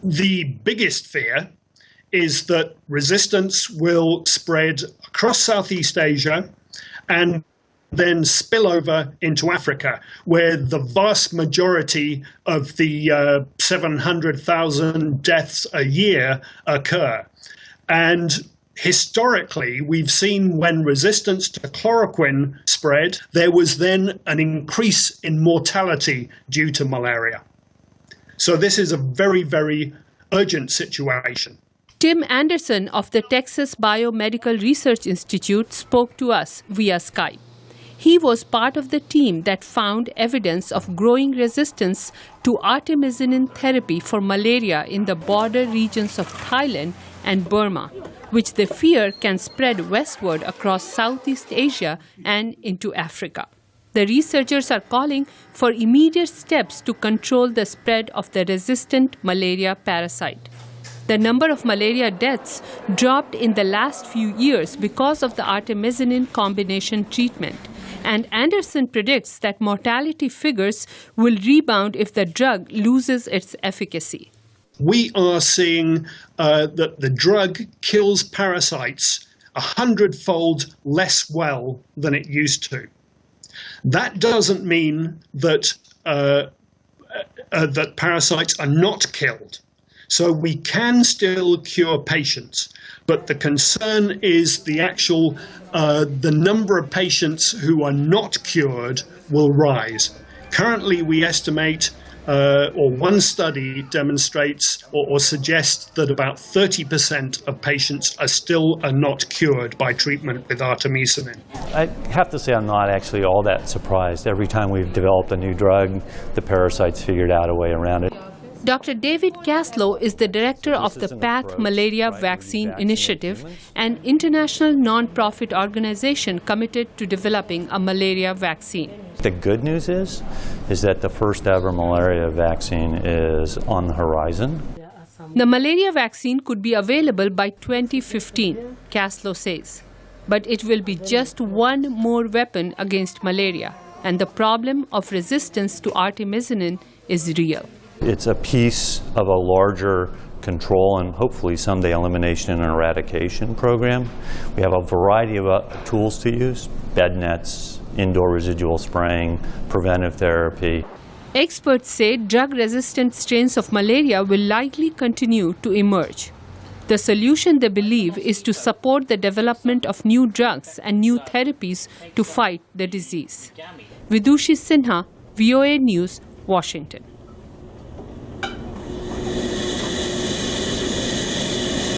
The biggest fear is that resistance will spread across Southeast Asia and then spill over into Africa, where the vast majority of the 700,000 deaths a year occur. And historically, we've seen when resistance to chloroquine spread, there was then an increase in mortality due to malaria. So this is a very, very urgent situation. Tim Anderson of the Texas Biomedical Research Institute spoke to us via Skype. He was part of the team that found evidence of growing resistance to artemisinin therapy for malaria in the border regions of Thailand and Burma, which they fear can spread westward across Southeast Asia and into Africa. The researchers are calling for immediate steps to control the spread of the resistant malaria parasite. The number of malaria deaths dropped in the last few years because of the artemisinin combination treatment. And Anderson predicts that mortality figures will rebound if the drug loses its efficacy. We are seeing that the drug kills parasites 100-fold less well than it used to. That doesn't mean that that parasites are not killed. So we can still cure patients, but the concern is the number of patients who are not cured will rise. Currently, we estimate, or one study demonstrates or suggests that about 30% of patients are not cured by treatment with artemisinin. I have to say I'm not actually all that surprised. Every time we've developed a new drug, the parasites figured out a way around it. Dr. David Caslow is the director of the PATH Malaria Vaccine Initiative, an international non-profit organization committed to developing a malaria vaccine. The good news is that the first ever malaria vaccine is on the horizon. The malaria vaccine could be available by 2015, Caslow says. But it will be just one more weapon against malaria, and the problem of resistance to artemisinin is real. It's a piece of a larger control and hopefully someday elimination and eradication program. We have a variety of tools to use: bed nets, indoor residual spraying, preventive therapy. Experts say drug-resistant strains of malaria will likely continue to emerge. The solution, they believe, is to support the development of new drugs and new therapies to fight the disease. Vidushi Sinha, VOA News, Washington.